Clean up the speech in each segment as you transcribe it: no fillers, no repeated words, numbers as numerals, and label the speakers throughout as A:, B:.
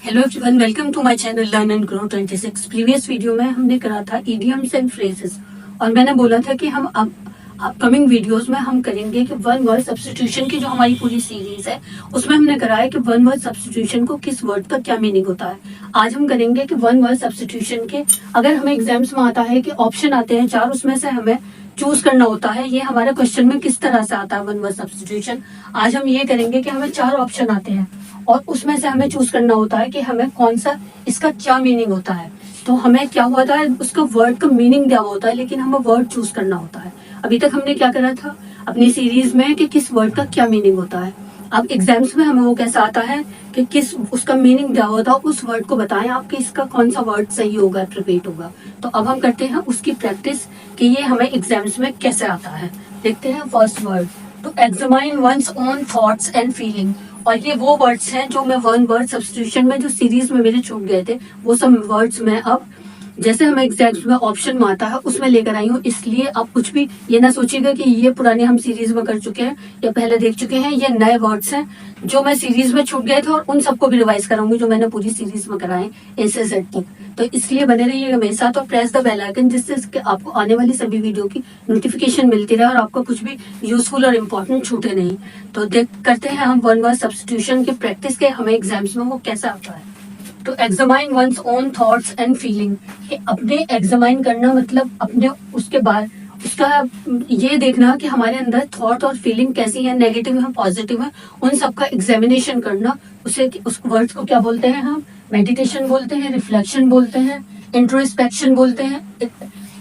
A: Hello everyone, welcome to my channel learn and grow 26। Previous video में हमने करा था इडियम्स एंड फ्रेजेस और मैंने बोला था कि हम अब अपकमिंग वीडियोस में हम करेंगे कि वन वर्ड सब्स्टिट्यूशन की जो हमारी पूरी सीरीज है उसमें हमने करा है कि वन वर्ड सब्स्टिट्यूशन को किस वर्ड का क्या मीनिंग होता है। आज हम करेंगे कि वन वर्ड सब्स्टिट्यूशन के अगर हमें एग्जाम्स में आता है कि ऑप्शन आते हैं 4, उसमें से हमें चूज करना होता है। ये हमारे क्वेश्चन में किस तरह से आता है वन वर्ड सब्स्टिट्यूशन। आज हम ये करेंगे कि हमें 4 ऑप्शन आते हैं और उसमें से हमें चूज करना होता है कि हमें कौन सा इसका क्या मीनिंग होता है। तो हमें क्या होता है, उसका वर्ड का मीनिंग दिया हुआ होता है लेकिन हमें वर्ड चूज करना होता है। अभी तक हमने क्या करा था अपनी सीरीज में कि किस वर्ड का क्या मीनिंग होता है। अब एग्जाम्स में हमें वो कैसा आता है कि किस उसका मीनिंग दिया होता है, उस वर्ड को बताएं आप कि इसका कौन सा वर्ड सही होगा, रिपीट होगा। तो अब हम करते हैं उसकी प्रैक्टिस कि ये हमें एग्जाम्स में कैसे आता है। देखते हैं first word, to examine one's own thoughts and feeling. और ये वो वर्ड्स हैं जो मैं वन वर्ड सब्स्टिट्यूशन में जो सीरीज में मेरे छूट गए थे वो सब वर्ड्स में अब जैसे हमें एग्जैक्ट में ऑप्शन में आता है उसमें लेकर आई हूँ। इसलिए आप कुछ भी ये ना सोचिएगा कि ये पुराने हम सीरीज में कर चुके हैं या पहले देख चुके हैं। ये नए वर्ड्स हैं जो मैं सीरीज में छूट गए थे और उन सबको भी रिवाइज कराऊंगी जो मैंने पूरी सीरीज में कराए ए से जेड तक। तो इसलिए बने रहिएगा मेरे साथ और प्रेस द बेल आइकन, जिससे आपको आने वाली सभी वीडियो की नोटिफिकेशन मिलती रहे और आपका कुछ भी यूजफुल और इम्पोर्टेंट छूटे नहीं। तो देख करते हैं हम वन वर्ड सब्स्टिट्यूशन की प्रैक्टिस के हमें एग्जाम्स में वो कैसा आता है। तो examine one's own thoughts and feeling, अपने एग्जामाइन करना मतलब अपने उसके बाद उसका ये देखना कि हमारे अंदर थॉट और फीलिंग कैसी है, नेगेटिव है, पॉजिटिव है, उन सबका एग्जामिनेशन करना। उसे उस वर्ड्स को क्या बोलते हैं हम? मेडिटेशन बोलते हैं, रिफ्लेक्शन बोलते हैं, इंट्रोस्पेक्शन बोलते हैं,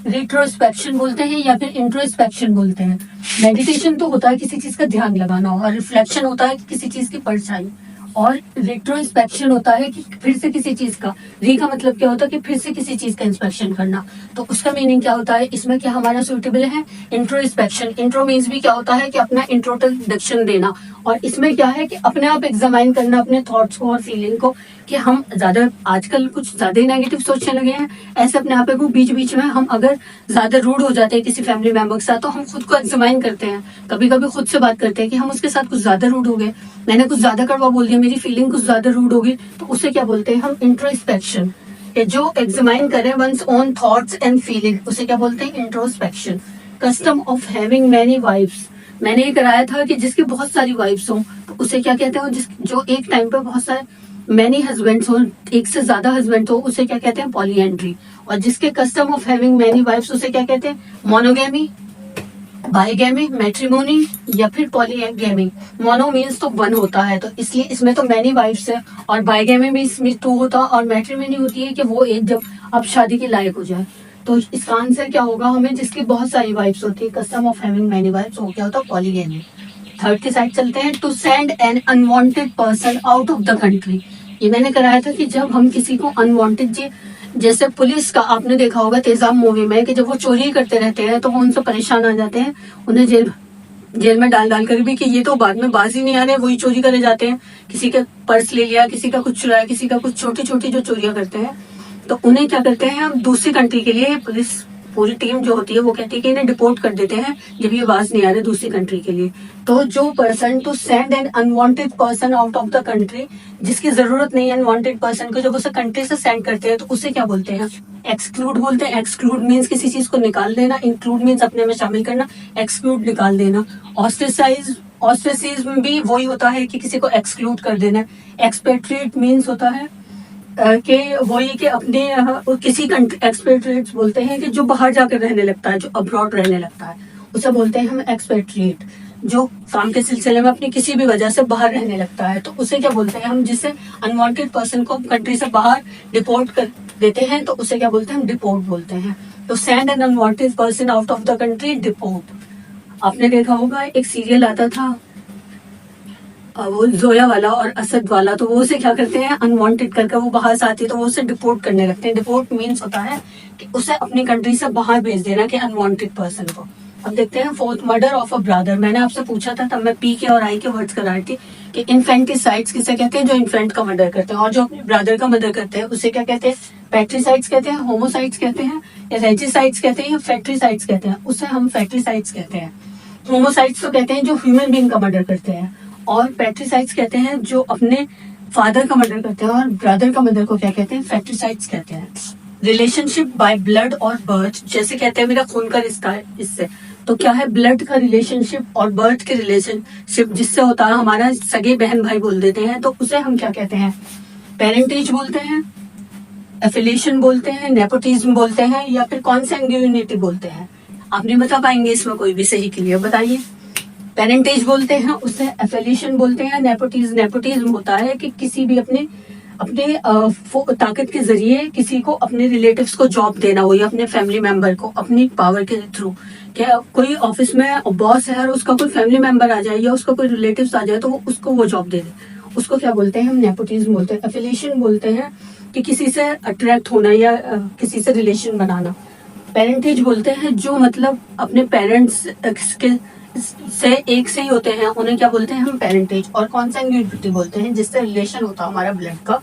A: रिट्रोस्पेक्शन बोलते हैं या फिर इंट्रोस्पेक्शन बोलते हैं। मेडिटेशन तो होता है किसी चीज का ध्यान लगाना और रिफ्लेक्शन होता है किसी चीज की परछाई और रेट्रोस्पेक्शन होता है कि फिर से किसी चीज का, री का मतलब क्या होता है कि फिर से किसी चीज का इंस्पेक्शन करना। तो उसका मीनिंग क्या होता है, इसमें क्या हमारा सुइटेबल है? इंट्रोस्पेक्शन। इंट्रो मीन्स भी क्या होता है कि अपना इंट्रोडक्शन देना और इसमें क्या है कि अपने आप एग्जामाइन करना अपने थॉट्स को और फीलिंग को कि हम ज्यादा आजकल कुछ ज्यादा ही नेगेटिव सोचने लगे हैं। ऐसे अपने आप को बीच बीच में हम अगर ज्यादा रूड हो जाते हैं किसी फैमिली मेंबर के साथ तो हम खुद को एग्जामाइन करते हैं, कभी कभी खुद से बात करते हैं कि हम उसके साथ कुछ ज्यादा रूड हो गए, मैंने कुछ ज्यादा कड़वा बोल दिया, मेरी फीलिंग कुछ ज्यादा रूड होगी। तो उसे क्या बोलते हैं हम? इंट्रोस्पेक्शन। जो एग्जामाइन करें one's own thoughts and feeling उसे क्या बोलते हैं? Introspection. Custom of having many wives, मैंने ये कराया था कि जिसकी बहुत सारी वाइफ्स हों तो उसे क्या कहते हैं? जो एक टाइम पे बहुत सारे मैनी हस्बैंड्स हो, एक से ज्यादा हस्बैंड हो, उसे क्या कहते हैं? पॉलीएंड्री। और जिसके custom of having many wives उसे क्या कहते हैं? मोनोगैमी, बाइगैमी, मैट्रिमोनी या फिर पॉलीगैमी। मोनो मीन्स तो वन होता है तो इसलिए इसमें तो मैनी वाइफ्स है और बाइगैमी भी इसमें 2 होता और मैट्रिमोनी होती है कि वो एक जब आप शादी के लायक हो जाए। तो इसका आंसर क्या होगा हमें? जिसकी बहुत सारी वाइफ्स होती है, custom of having many wives, वो क्या होता है? पॉलीगैमी। थर्ड की साइड चलते हैं, to send an unwanted person out of the country. ये मैंने कराया था कि जब हम किसी को अनवांटेड, जैसे पुलिस का आपने देखा होगा तेजाब मूवी में कि जब वो चोरी करते रहते हैं तो वो उनसे परेशान आ जाते हैं, उन्हें जेल में डाल कर भी कि ये तो बाद में बाज ही नहीं आ रहे, वही चोरी करे जाते हैं। किसी का पर्स ले लिया, किसी का कुछ चुराया, किसी का कुछ, छोटी छोटी जो चोरियां करते हैं तो उन्हें क्या करते हैं हम? दूसरी कंट्री के लिए पुलिस पूरी टीम जो होती है वो कहती है कि इन्हें डिपोर्ट कर देते हैं जब ये बाज नहीं आ रहे दूसरी कंट्री के लिए। तो जो person, to send an unwanted person out of the country, जिसकी जरूरत नहीं है अनवांटेड पर्सन को, जब उसे कंट्री से सेंड करते हैं तो उसे क्या बोलते हैं? एक्सक्लूड बोलते हैं। एक्सक्लूड मीन्स किसी चीज को निकाल देना, इंक्लूड मीन्स अपने में शामिल करना, एक्सक्लूड निकाल देना। ऑस्ट्रेसाइज भी वही होता है कि किसी को एक्सक्लूड कर देना। एक्सपेट्रिएट मीन्स होता है कि वही कि अपने किसी कंट्री, एक्सपेट्रिएट्स बोलते हैं कि जो बाहर जाकर रहने लगता है, जो अब्रॉड रहने लगता है उसे बोलते हैं हम एक्सपेट्रिएट। जो काम के सिलसिले में अपनी किसी भी वजह से बाहर रहने लगता है तो उसे क्या बोलते हैं हम? जिससे अनवांटेड पर्सन को कंट्री से बाहर डिपोर्ट कर देते हैं तो उसे क्या बोलते हैं? हम डिपोर्ट बोलते हैं। तो send an unwanted person out of the country, deport. आपने देखा होगा एक सीरियल आता था वो जोया वाला और असद वाला, तो वो उसे क्या करते हैं? अनवांटेड करके वो बाहर से आती है तो वो उसे डिपोर्ट करने लगते हैं। डिपोर्ट मीन्स होता है कि उसे अपनी कंट्री से बाहर भेज देना कि अनवांटेड पर्सन को। अब देखते हैं fourth, murder of a brother. मैंने आपसे पूछा था तब मैं पी के और आई के वर्ड्स करा रही थी कि इन्फेंटिसाइड्स किसे कहते हैं? जो इन्फेंट का मर्डर करते हैं। और जो अपने ब्रदर का मर्डर करते हैं उसे क्या कहते हैं? पैट्रिसाइड्स कहते हैं, होमोसाइड्स कहते हैं, या रेजिसाइड्स कहते हैं, या फैक्ट्रीसाइड्स कहते हैं। उसे हम फैक्ट्रीसाइड्स कहते हैं। होमोसाइड्स तो कहते हैं जो ह्यूमन बीइंग का मर्डर करते हैं और पैट्रिसाइड्स कहते हैं जो अपने फादर का मर्डर करते हैं और ब्रदर का मर्डर को क्या कहते हैं? फैक्टिसाइड्स कहते हैं। रिलेशनशिप बाय ब्लड और बर्थ, जैसे कहते हैं मेरा खून का रिश्ता है इससे, तो क्या है? ब्लड का रिलेशनशिप और बर्थ के रिलेशनशिप जिससे होता है, हमारा सगे बहन भाई बोल देते हैं, तो उसे हम क्या कहते हैं? पेरेंटेज बोलते हैं, एफिलिएशन बोलते हैं, नेपोटिज्म बोलते हैं, या फिर कॉन्सैंग्यूनिटी बोलते हैं। आप नहीं बता पाएंगे इसमें कोई भी सही क्लियर बताइए। पेरेंटेज बोलते हैं, उसे एफिलिएशन बोलते हैं। नेपोटिज्म होता है कि किसी भी अपने ताकत के जरिए किसी को, अपने रिलेटिव्स को जॉब देना हो, या अपने फैमिली मेंबर को अपनी पावर के थ्रू। क्या कोई ऑफिस में बॉस है और उसका कोई फैमिली मेंबर आ जाए या उसका कोई रिलेटिव्स आ जाए, तो वो उसको वो जॉब दे दे, उसको क्या बोलते हैं? हम नेपोटिज्म बोलते हैं। एफिलिएशन बोलते हैं कि किसी से अट्रैक्ट होना या किसी से रिलेशन बनाना। पेरेंटेज बोलते हैं जो मतलब अपने पेरेंट्स के से एक से ही होते हैं, उन्हें क्या बोलते हैं? हम पेरेंटेज। और कॉन्सैंग्यूनिटी बोलते हैं जिससे रिलेशन होता है हमारा ब्लड का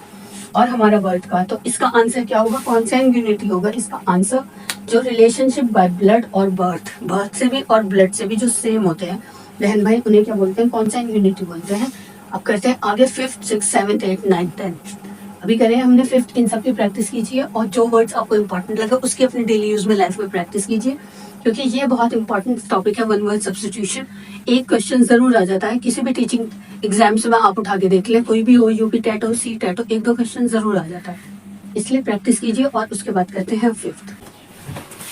A: और हमारा बर्थ का। तो इसका आंसर क्या होगा? कॉन्सैंग्यूनिटी होगा इसका आंसर। जो रिलेशनशिप बाय ब्लड और बर्थ से भी और ब्लड से भी जो सेम होते हैं बहन भाई, उन्हें क्या बोलते हैं? कॉन्सैंग्यूनिटी बोलते हैं। अब करते हैं आगे 5th, 6th, 7th, 8th, 9th, 10th। अभी करें हमने 5th, इन सब की प्रैक्टिस कीजिए और जो वर्ड्स आपको इंपॉर्टेंट लगे उसकी अपने डेली यूज में लाइफ में प्रैक्टिस कीजिए, क्योंकि ये बहुत इंपॉर्टेंट टॉपिक है। वन वर्ड सब्स्टिट्यूशन एक क्वेश्चन जरूर आ जाता है किसी भी टीचिंग एग्जाम्स में, आप उठा के देख लें, कोई भी हो, यूपी टेट हो, सी टेट हो, 1-2 क्वेश्चन जरूर आ जाता है, इसलिए प्रैक्टिस कीजिए। और उसके बाद करते हैं 5th।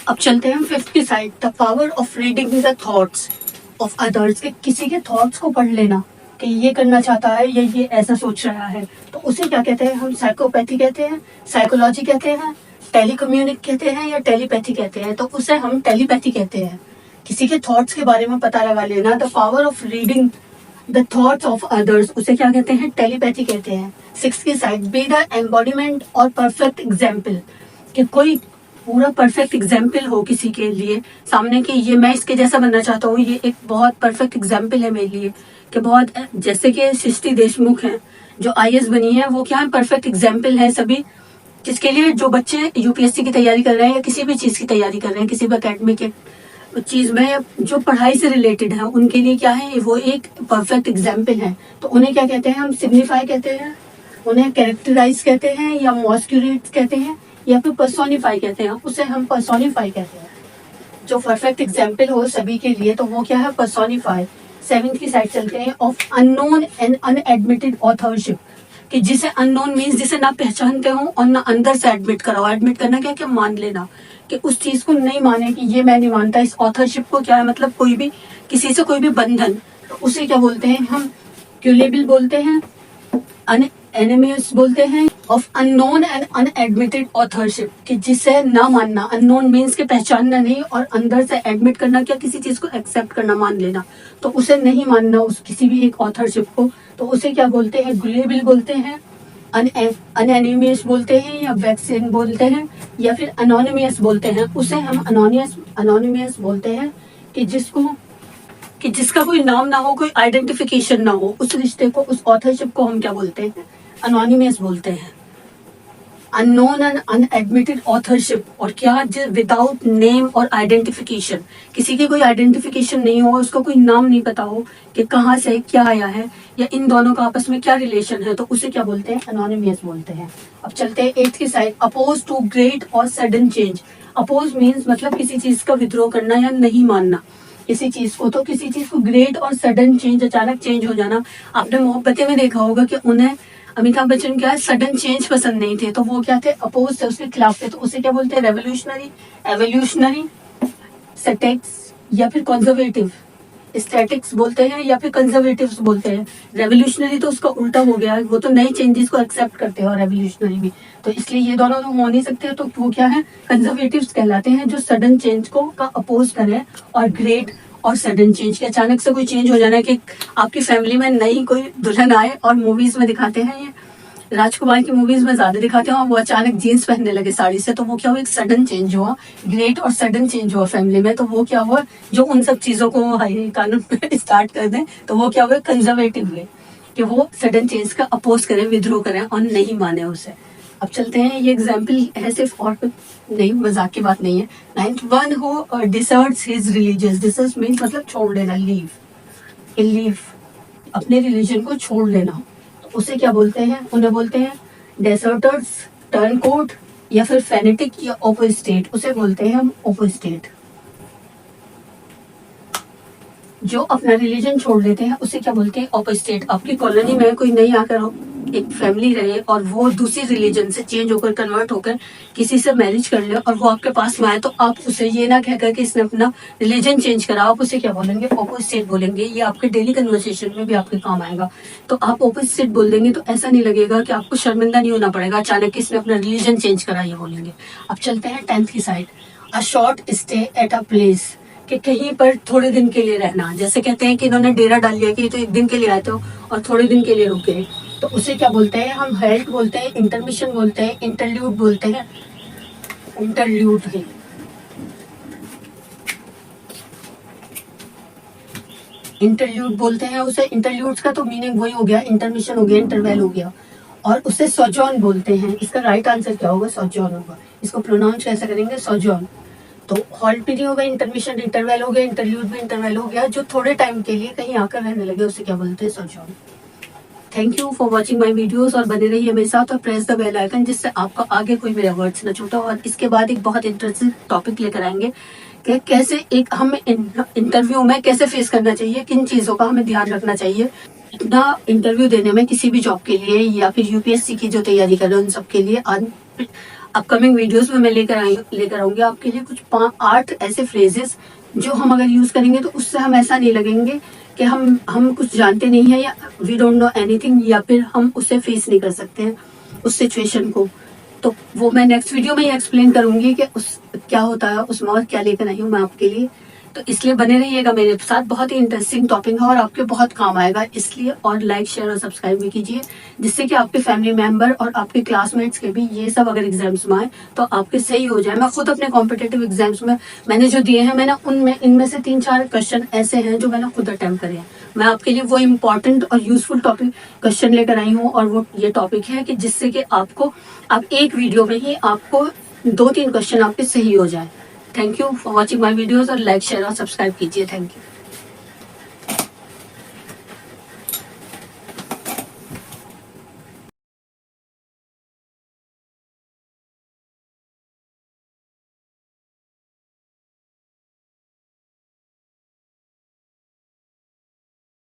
A: अब चलते हैं 5th की side. The power of reading the thoughts of others, के किसी के थॉट्स को पढ़ लेना कि ये करना चाहता है या ये ऐसा सोच रहा है, तो उसे क्या कहते हैं? हम साइकोपैथी कहते हैं, साइकोलॉजी कहते हैं, टेलीकम्युनिक कहते हैं, या टेलीपैथी कहते हैं। तो उसे हम टेलीपैथी कहते हैं। किसी के थॉट्स के बारे में पता लगा लेना, the power of reading the thoughts of others, उसे क्या कहते हैं? टेलीपैथी कहते हैं। 6th की साइड, बी द एम्बॉडीमेंट और परफेक्ट एग्जाम्पल, कि कोई पूरा परफेक्ट एग्जाम्पल हो किसी के लिए सामने, कि ये मैं इसके जैसा बनना चाहता हूँ, ये एक बहुत परफेक्ट एग्जाम्पल है मेरे लिए, कि बहुत, जैसे कि सृष्टि देशमुख है जो IAS बनी है, वो क्या है? परफेक्ट एग्जाम्पल है सभी जिसके लिए, जो बच्चे यूपीएससी की तैयारी कर रहे हैं या किसी भी चीज की तैयारी कर रहे हैं, किसी भी अकेडमिक चीज में जो पढ़ाई से रिलेटेड है, उनके लिए क्या है? वो एक परफेक्ट एग्जाम्पल है। तो उन्हें क्या कहते हैं? हम सिग्निफाई कहते हैं, उन्हें कैरेक्टराइज कहते हैं, या मॉस्क्यूरेट कहते हैं, या फिर पर्सोनिफाई कहते हैं। उसे हम पर्सोनिफाई कहते हैं। जो परफेक्ट एग्जाम्पल हो सभी के लिए, तो वो क्या है? पर्सोनिफाई। 7th की साइड चलते हैं। ऑफ अननोन एंड अनएडमिटेड ऑथरशिप, कि जिसे अननोन मीन्स जिसे ना पहचानते हो और ना अंदर से एडमिट कराओ। एडमिट करना क्या? कि मान लेना, कि उस चीज को नहीं माने कि ये मैं नहीं मानता। इस ऑथरशिप को क्या है? मतलब कोई भी किसी से कोई भी बंधन, तो उसे क्या बोलते हैं? हम क्यूलेबल बोलते हैं, एनिमियस बोलते हैं। ऑफ अननोन एंड अनएडमिटेड ऑथरशिप, कि जिसे ना मानना, अननोन मीन्स के पहचानना नहीं, और अंदर से एडमिट करना क्या? किसी चीज को एक्सेप्ट करना, मान लेना, तो उसे नहीं मानना उस किसी भी एक ऑथरशिप को, तो उसे क्या बोलते हैं? ग्रेबल बोलते हैं, अनएनिमियस बोलते हैं, या वैक्सीन बोलते हैं, या फिर अनोनिमियस बोलते हैं। उसे हम अनोनिमियस बोलते हैं, कि जिसका कोई नाम ना हो, कोई आइडेंटिफिकेशन ना हो, उस रिश्ते को, उस ऑथरशिप को हम क्या बोलते हैं? अनोनिमियस बोलते हैं। अननोन एंड अनएडमिटेड ऑथरशिप, और क्या? विदाउट नेम और आइडेंटिफिकेशन, किसी की कोई आइडेंटिफिकेशन नहीं हो, उसका कोई नाम नहीं पता हो कि कहाँ से क्या आया है, या इन दोनों का आपस में क्या रिलेशन है, तो उसे क्या बोलते हैं? अनोनिमियस बोलते हैं। अब चलते हैं 8th की साइड। अपोज टू ग्रेट और सडन चेंज। अपोज मीन्स मतलब किसी चीज का विद्रोह करना या नहीं मानना किसी चीज को, तो किसी चीज को ग्रेट और सडन चेंज, अचानक चेंज हो जाना। आपने मोहब्बतें में देखा होगा कि उन्हें, अमिताभ बच्चन क्या है? सडन चेंज पसंद नहीं थे, तो वो क्या थे? अपोज थे, उसके खिलाफ थे, तो उसे क्या बोलते हैं? रेवोल्यूशनरी, एवोल्यूशनरी, स्टैटिक्स, या फिर कंजर्वेटिव। स्टैटिक्स बोलते हैं या फिर कंजर्वेटिव्स बोलते हैं। रेवोल्यूशनरी तो उसका उल्टा हो गया, वो तो नई चेंजेस को एक्सेप्ट करते हैं, और रेवोल्यूशनरी भी, तो इसलिए ये दोनों तो हो नहीं सकते, तो वो क्या है? कंजर्वेटिव्स कहलाते हैं, जो सडन चेंज को का अपोज करें। और ग्रेट और सडन चेंज, के अचानक से कोई चेंज हो जाना, कि आपकी फैमिली में नई कोई दुल्हन आए, और मूवीज में दिखाते हैं, ये राजकुमार की मूवीज में ज्यादा दिखाते हैं, और वो अचानक जीन्स पहनने लगे साड़ी से, तो वो क्या हुआ? एक सडन चेंज हुआ, ग्रेट और सडन चेंज हुआ फैमिली में, तो वो क्या हुआ? जो उन सब चीजों को हाई कानून पे स्टार्ट कर दें, तो वो क्या हुआ? कंजर्वेटिव हुए, कि वो सडन चेंज का अपोज करें, विद्रोह करें, और नहीं माने उसे। अब चलते हैं, ये एग्जाम्पल है सिर्फ, और नहीं, मजाक की बात नहीं है। 9th, one who deserts his religious. Deserts means मतलब छोड़ देना, लीव, अपने रिलीजन को छोड़ देना, उसे क्या बोलते हैं? उन्हें बोलते हैं डेसर्टर्स, टर्नकोट, या फिर फेनेटिक या ओपोस्टेट, उसे बोलते हैं हम ओपोस्टेट। जो अपना रिलीजन छोड़ देते हैं उसे क्या बोलते हैं? ओपोस्टेट। आपकी कॉलोनी में कोई नहीं आकर एक फैमिली रहे और वो दूसरी रिलीजन से चेंज होकर, कन्वर्ट होकर किसी से मैरिज कर ले और वो आपके पास में आए, तो आप उसे ये ना कहकर कि इसने अपना रिलीजन चेंज करा, आप उसे क्या बोलेंगे? ओपोस्टेट बोलेंगे। ये आपके डेली कन्वर्सेशन में भी आपके काम आएगा। तो आप ओपोस्टेट बोल देंगे तो ऐसा नहीं लगेगा कि आपको शर्मिंदा नहीं होना पड़ेगा अचानक इसने अपना रिलीजन चेंज करा, ये बोलेंगे। अब चलते हैं 10th की side. A short stay at a place, कि कहीं पर थोड़े दिन के लिए रहना। जैसे कहते हैं कि इन्होंने डेरा डाल लिया कि तो एक दिन के लिए आए थे और थोड़े दिन के लिए रुके, तो उसे क्या बोलते हैं? हम हेल्ट बोलते हैं, इंटरमिशन बोलते हैं, इंटरल्यूड बोलते हैं। इंटरल्यूड है। इंटरल्यूड बोलते हैं उसे। इंटरल्यूड्स का तो मीनिंग वही हो गया, इंटरमिशन हो गया, इंटरवेल हो गया। और उसे सोजॉन बोलते हैं। इसका राइट आंसर क्या होगा? सोजॉन होगा। इसको प्रोनाउंस कैसे करेंगे? सोजॉन। तो हॉल्ट भी नहीं होगा, इंटरमिशन इंटरवेल हो गया, इंटरल्यूड भी इंटरवेल हो गया। जो थोड़े टाइम के लिए कहीं आकर रहने लगे उसे क्या बोलते हैं? Sojourn. Thank you for watching my videos, और बने रहिए मेरे साथ और प्रेस द बेल आइकन, जिससे आपका आगे कोई मेरा वर्ड्स न छूटा। और इसके बाद एक बहुत इंटरेस्टिंग टॉपिक लेकर आएंगे कि कैसे एक हम इंटरव्यू में कैसे फेस करना चाहिए, किन चीज़ों का हमें ध्यान रखना चाहिए अपना इंटरव्यू देने में, किसी भी जॉब के लिए या फिर यूपीएससी की जो तैयारी कर रहे हैं उन सब के लिए। आज अपकमिंग वीडियोस में मैं लेकर आऊंगी आपके लिए कुछ 8 ऐसे फ्रेजेस जो हम अगर यूज करेंगे तो उससे हम ऐसा नहीं लगेंगे कि हम कुछ जानते नहीं है या वी डोंट नो एनीथिंग, या फिर हम उससे फेस नहीं कर सकते हैं उस सिचुएशन को। तो वो मैं नेक्स्ट वीडियो में ही एक्सप्लेन करूंगी कि उस क्या होता है उसमें और क्या लेकर आई हूँ मैं आपके लिए। तो इसलिए बने रहिएगा मेरे साथ, बहुत ही इंटरेस्टिंग टॉपिक है और आपके बहुत काम आएगा इसलिए। और लाइक, शेयर और सब्सक्राइब भी कीजिए, जिससे कि आपके फैमिली मेंबर और आपके क्लासमेट्स के भी ये सब अगर एग्जाम्स में आए तो आपके सही हो जाए। मैं खुद अपने कॉम्पिटेटिव एग्जाम्स में मैंने जो दिए हैं, मैंने इनमें से 3-4 क्वेश्चन ऐसे हैं जो मैंने खुद अटेम्प्ट करे हैं। मैं आपके लिए वो इम्पोर्टेंट और यूजफुल टॉपिक क्वेश्चन लेकर आई हूँ, और वो ये टॉपिक है कि जिससे कि आपको अब एक वीडियो में ही आपको 2-3 क्वेश्चन आपके सही हो जाए। Thank you for watching my videos, और लाइक, शेयर और सब्सक्राइब कीजिए। Thank you.